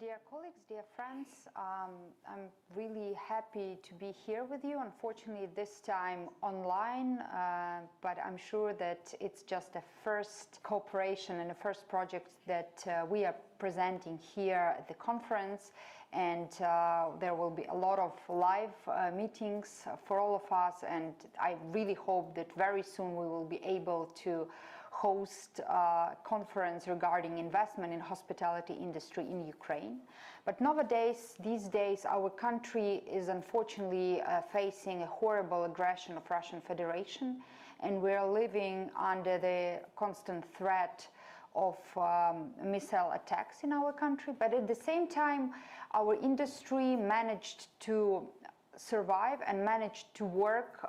Dear colleagues, dear friends, I'm really happy to be here with you. Unfortunately, this time online, but I'm sure that it's just a first cooperation and a first project that we are presenting here at the conference, and there will be a lot of live meetings for all of us, and I really hope that very soon we will be able to host a conference regarding investment in hospitality industry in Ukraine. But nowadays, these days, our country is unfortunately facing a horrible aggression of Russian Federation, and we are living under the constant threat of missile attacks in our country. But at the same time, our industry managed to survive and managed to work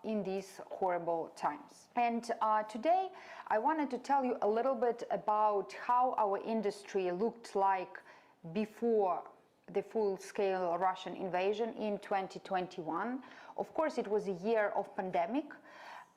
in these horrible times. And today I wanted to tell you a little bit about how our industry looked like before the full-scale Russian invasion in 2021. Of course, it was a year of pandemic,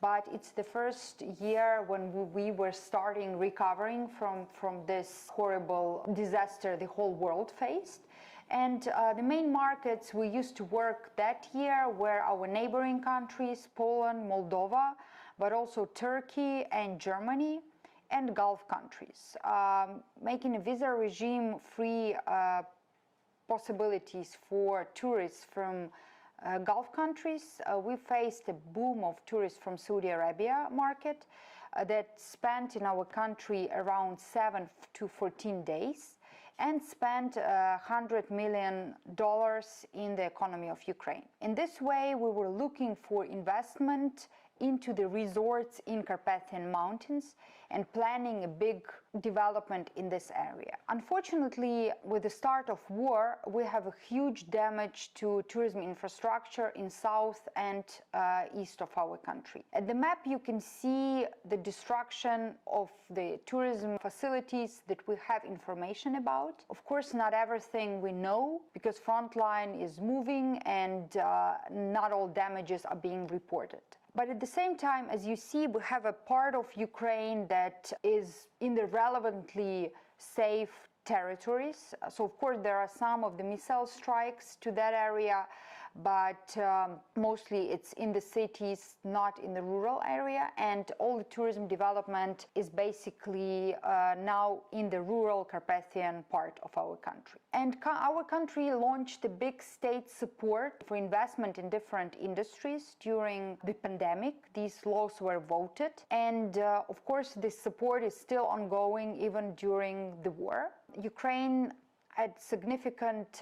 but it's the first year when we were starting recovering from this horrible disaster the whole world faced. And the main markets we used to work that year were our neighboring countries, Poland, Moldova, but also Turkey and Germany, and Gulf countries, making a visa regime free possibilities for tourists from Gulf countries. We faced a boom of tourists from Saudi Arabia market that spent in our country around 7 to 14 days and spent $100 million in the economy of Ukraine. In this way, we were looking for investment into the resorts in Carpathian Mountains and planning a big development in this area. Unfortunately, with the start of war, we have a huge damage to tourism infrastructure in south and east of our country. At the map, you can see the destruction of the tourism facilities that we have information about. Of course, not everything we know, because frontline is moving and not all damages are being reported. But at the same time, as you see, we have a part of Ukraine that is in the relevantly safe territories. So of course there are some of the missile strikes to that area, but mostly it's in the cities, not in the rural area, and all the tourism development is basically now in the rural Carpathian part of our country. And our country launched a big state support for investment in different industries during the pandemic. These laws were voted, and of course this support is still ongoing even during the war. Ukraine had significant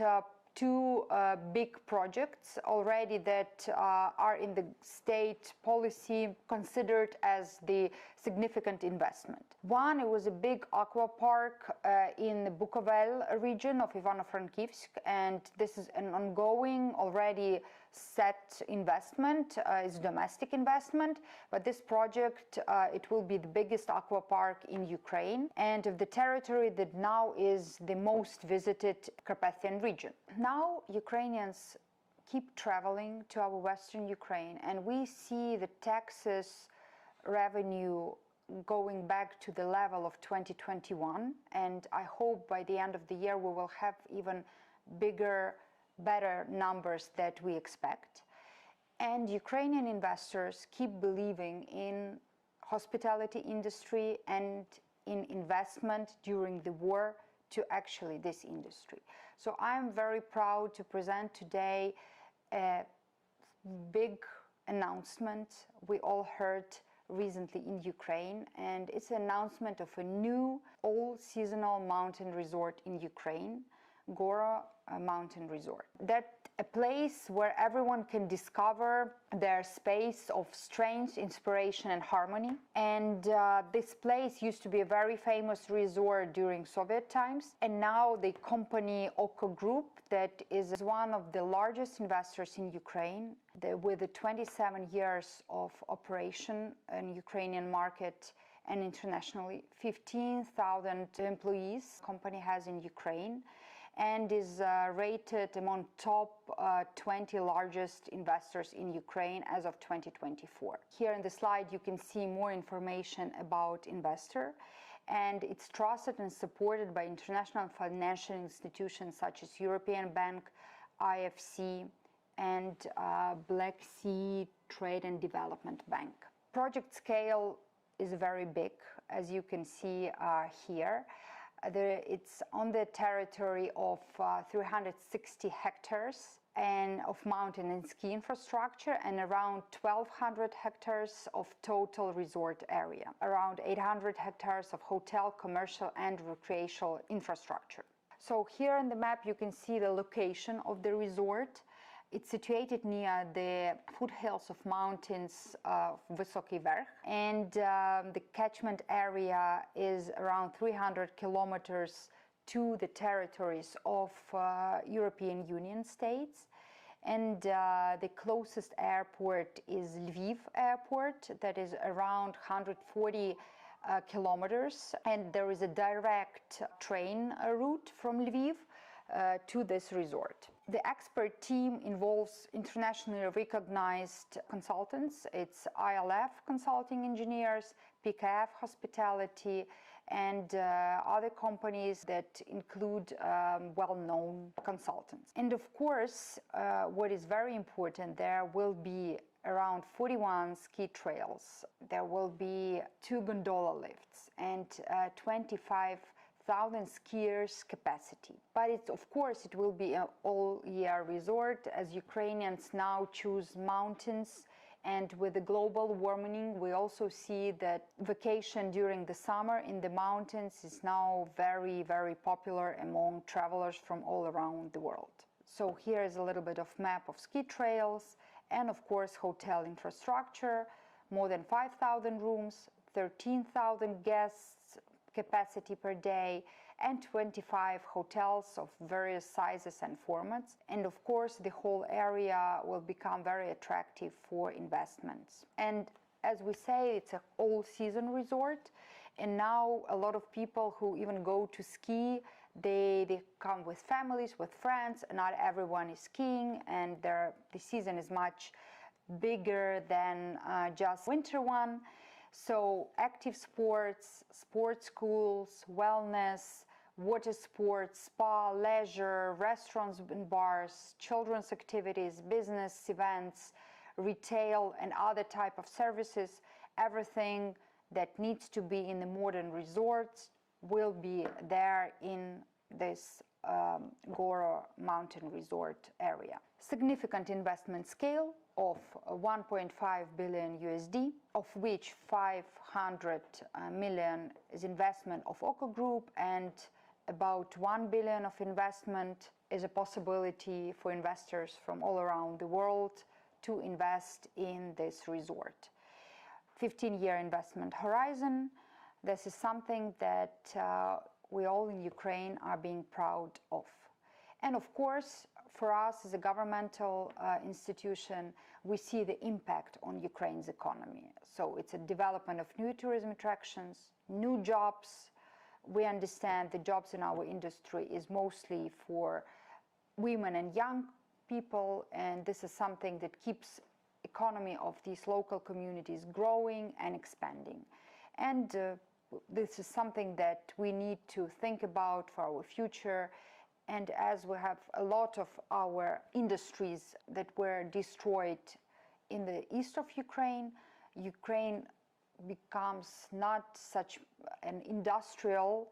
two big projects already that are in the state policy considered as the significant investment. One, it was a big aqua park in the Bukovel region of Ivano-Frankivsk, and this is an ongoing, already set investment. It's domestic investment, but this project, it will be the biggest aqua park in Ukraine and of the territory that now is the most visited Carpathian region. Now Ukrainians keep traveling to our western Ukraine, and we see the taxes revenue going back to the level of 2021, and I hope by the end of the year we will have even bigger, better numbers that we expect. And Ukrainian investors keep believing in hospitality industry and in investment during the war to actually this industry. So I'm very proud to present today a big announcement we all heard recently in Ukraine, and it's an announcement of a new all-seasonal mountain resort in Ukraine, Gora Mountain Resort. That a place where everyone can discover their space of strength, inspiration and harmony. And this place used to be a very famous resort during Soviet times, and now the company Oko Group, that is one of the largest investors in Ukraine, with the 27 years of operation in Ukrainian market and internationally, 15,000 employees company has in Ukraine, and is rated among top 20 largest investors in Ukraine as of 2024. Here in the slide you can see more information about investor, and it's trusted and supported by international financial institutions such as European Bank, IFC, and Black Sea Trade and Development Bank. Project scale is very big, as you can see here. It's on the territory of 360 hectares and of mountain and ski infrastructure, and around 1,200 hectares of total resort area, around 800 hectares of hotel, commercial and recreational infrastructure. So here on the map you can see the location of the resort. It's situated near the foothills of mountains of Vysoky Vrch, and the catchment area is around 300 kilometers to the territories of European Union states. And the closest airport is Lviv Airport, that is around 140 kilometers, and there is a direct train route from Lviv to this resort. The expert team involves internationally recognized consultants. It's ILF consulting engineers, PKF Hospitality, and other companies that include well-known consultants. And of course, what is very important, there will be around 41 ski trails. There will be 2 gondola lifts and 25,000 skiers capacity. But of course it will be an all-year resort, as Ukrainians now choose mountains, and with the global warming we also see that vacation during the summer in the mountains is now very, very popular among travelers from all around the world. So here is a little bit of map of ski trails, and of course hotel infrastructure, more than 5,000 rooms, 13,000 guests capacity per day, and 25 hotels of various sizes and formats. And of course the whole area will become very attractive for investments. And as we say, it's an all-season resort, and now a lot of people who even go to ski, they come with families, with friends, and not everyone is skiing, and the season is much bigger than just winter one. So active sports, sports schools, wellness, water sports, spa, leisure, restaurants and bars, children's activities, business events, retail and other type of services, everything that needs to be in the modern resorts will be there in this Goro mountain resort area. Significant investment scale of 1.5 billion USD, of which 500 million is investment of Oko Group, and about 1 billion of investment is a possibility for investors from all around the world to invest in this resort. 15-year investment horizon. This is something that we all in Ukraine are being proud of. And of course, for us as a governmental institution, we see the impact on Ukraine's economy. So it's a development of new tourism attractions, new jobs. We understand the jobs in our industry is mostly for women and young people, and this is something that keeps economy of these local communities growing and expanding. And this is something that we need to think about for our future. And as we have a lot of our industries that were destroyed in the east of Ukraine, Ukraine becomes not such an industrial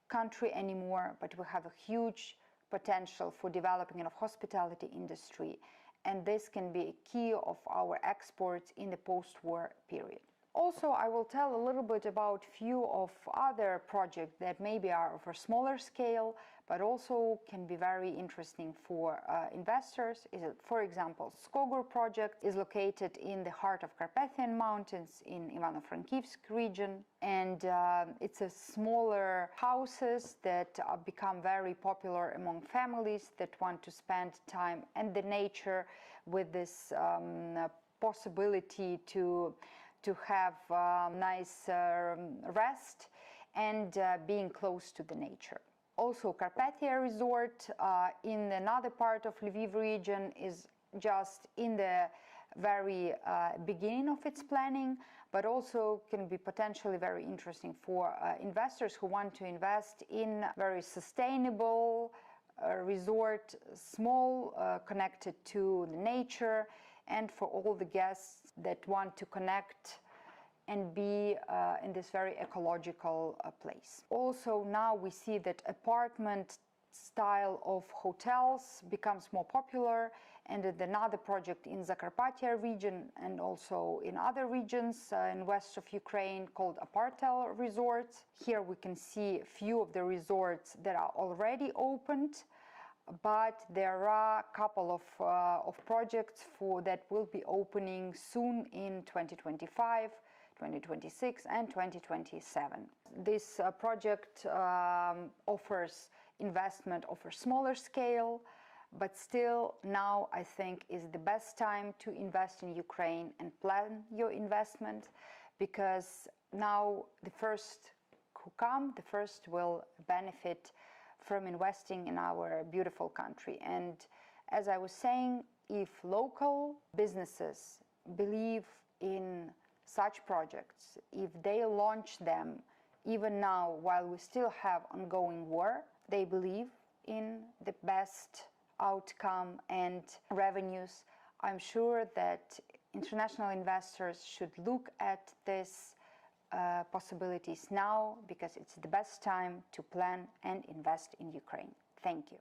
country anymore, but we have a huge potential for developing of hospitality industry. And this can be a key of our exports in the post-war period. Also, I will tell a little bit about few of other projects that maybe are of a smaller scale, but also can be very interesting for investors. For example, Skogor project is located in the heart of Carpathian Mountains in Ivano-Frankivsk region, and it's a smaller houses that become very popular among families that want to spend time in the nature with this possibility to have nice rest and being close to the nature. Also, Carpathia Resort in another part of Lviv region is just in the very beginning of its planning, but also can be potentially very interesting for investors who want to invest in very sustainable resort, small, connected to the nature, and for all the guests that want to connect and be in this very ecological place. Also, now we see that apartment style of hotels becomes more popular, and another project in Zakarpattia region and also in other regions in west of Ukraine called Apartel resorts. Here we can see a few of the resorts that are already opened, but there are a couple of projects that will be opening soon in 2025, 2026 and 2027. This project offers investment of a smaller scale, but still now I think is the best time to invest in Ukraine and plan your investment, because now the first who come, the first will benefit from investing in our beautiful country. And as I was saying, if local businesses believe in such projects, if they launch them even now while we still have ongoing war, they believe in the best outcome and revenues, I'm sure that international investors should look at these possibilities now, because it's the best time to plan and invest in Ukraine. Thank you.